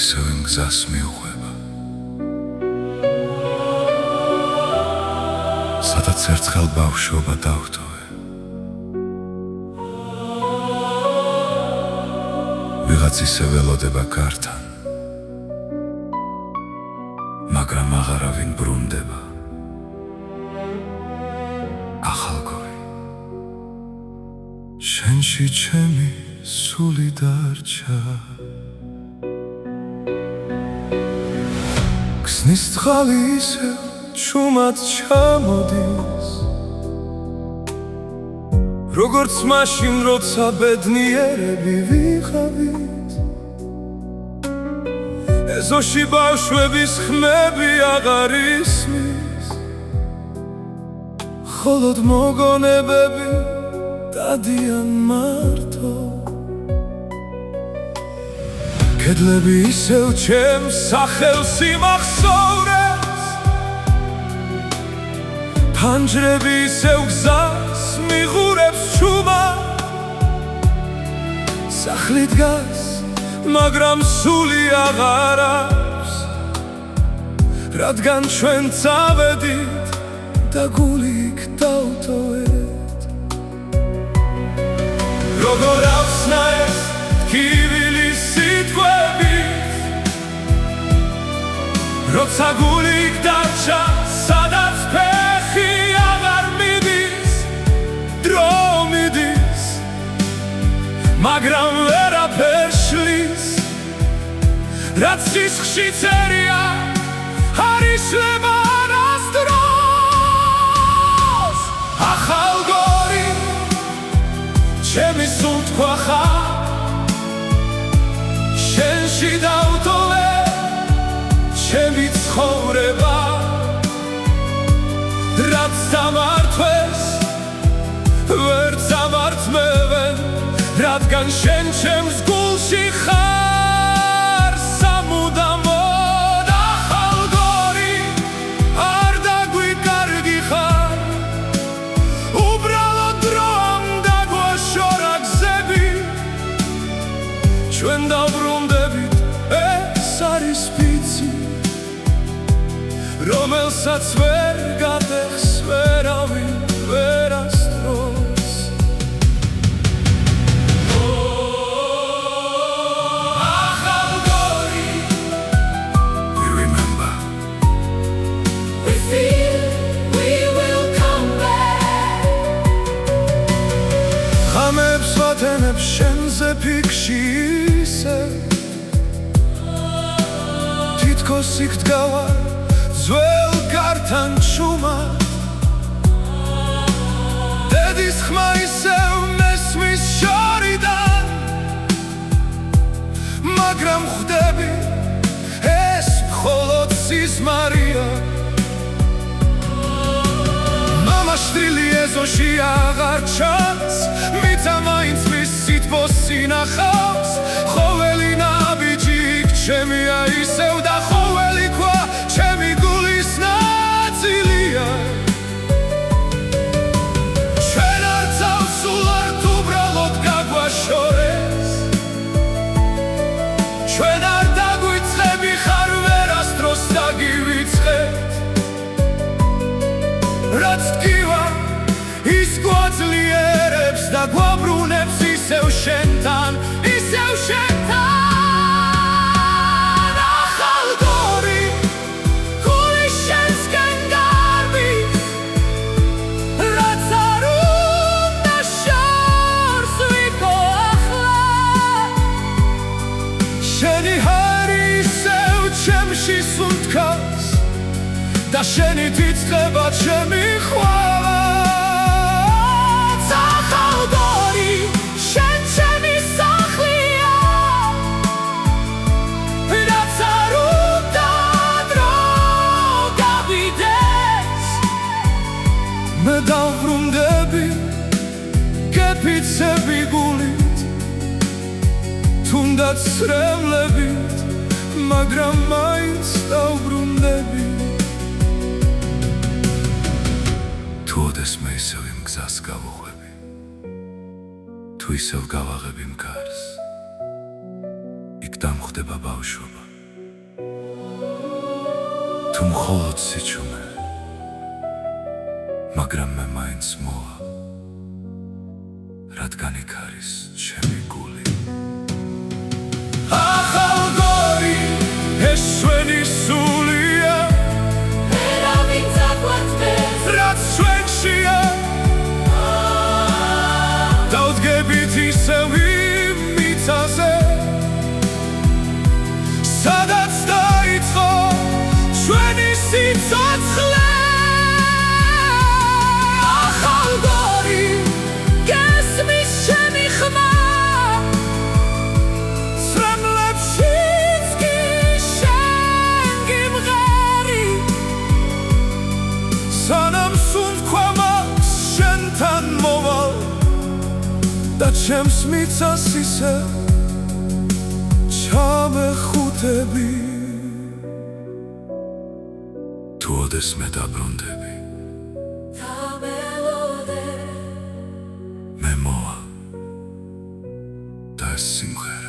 ისევე მგზას მიუყვება, სადაც ერთხელ ბავშვობა დავტოვე. ვიღაც ისე ველოდება კართან, მაგრამ აღარავინ ბრუნდება. ახალგორი, შენში ჩემი სული დარჩა. ქსნის წყალი ისევ ჩუმად ჩამოდის, როგორც მაშინ, როცა ბედნიერები ვიყავით. ეზოში ბავშვების ხმები აღარ ისმის, მხოლოდ მოგონებები დადიან მარტო. კედლები ისევ ჩემს სახელს იმახსოვრებს, ფანჯრები ისევ გზას მიღურებს ჩუმად. სახლი დგას, მაგრამ სული აღარ აქვს, რადგან ჩვენ წავედით და გული იქ დავტოვეთ. როგორ ავსნა ეს ტკივილი სიტყვებით, როცა გული იქ დარჩა, სადაც ფეხი აღარ მიდის. დრო მიდის, მაგრამ ვერაფერ შლის, რაც სისხლში წერია, არ იშლება არასდროს. ახალგორი, ჩემი სუნთქვა ხარ, შენში დავტოვე ჩემი ცხოვრება. რაც დამართვეს, ვერ დამართმევენ, რადგან შენ ჩემს გულში ხარ სამუდამოდ. ახალგორი, არ დაგვიკარგი ხარ, უბრალოდ დროამ დაგვაშორა გზები. ჩვენ დავბრუნდებით, ეს არის ფიცი, რომელსაც ვერ გადეხს ვერავინ ვერასდროს. ახალგორი, we remember, We feel we will come back. ღამებს ვათენებს შენზე ფიქში ისევ, თითქოს იქ დგავარ ძველ კართან ჩუმად. დედის ხმა ისევ მესმის შორიდან, მაგრამ ხვდები, ეს მხოლოდ სიზმარია. მამა შრილი ეზოში აღარ ჩანს, მიწა მაინც მის სითბოს ინახავს. ხოველი ნაბიჯი იქ ჩემია ისევ და ხოველი ქვა ჩემი გულის ნაწილია. ჩვენ არ წავსულართ, უბრალოდ გაგვაშორეს, ჩვენ არ დაგვიწყები ხარ ვერასდროს დაგივიწყეთ. რაც ტკივა, ის გვაძლიერებს და გვაბრუნებს ისევ შენთან, ისევ შენთან. ახალგორი, გული შენსკენ გარბის, რაც არ უნდა შორს ვიქო ახლა. შენი ჰარი ისევ ჩემში სუნთქავს და შენით იწყება ჩემი ხვალაც. ახალგორი, შენ ჩემი სახლია, რაც არ უნდა დრო გავიდეს. მე დავბრუნდები, გეფიცები გულით, თუნდაც სრემლებით, მაგრამ მაინც დავბრუნდები. თუ ოდესმე ისევ იმ გზას გავუყვები, თუ ისევ გავაღები მკარს, იქ დამხვდება ბავშვობა. თუ მხოლოდ სიჩუმე, მაგრამ მე მაინც მოვა, რადგან იქ არის ჩემი გული. ახალ გორი, ეს ჩვენი სულია, ვერავინ წაგვართმევს, რაც ჩვენშია, დავდგებით ისევ იმ მიწაზე, სადაც დაიწყო ჩვენი სიცოცხლე. ახალ გორი, გესმის ჩემი ხმა, ცრემლებშიც კი შენ გიმღერი, სანამ სუნთქვა მაქვს შენთან მოვალ და ჩემს მიწას ისე ჩამეხუთები. თუ ოდესმე დაბრუნდები, დამელოდე მე მოვა და ეს სიმღერა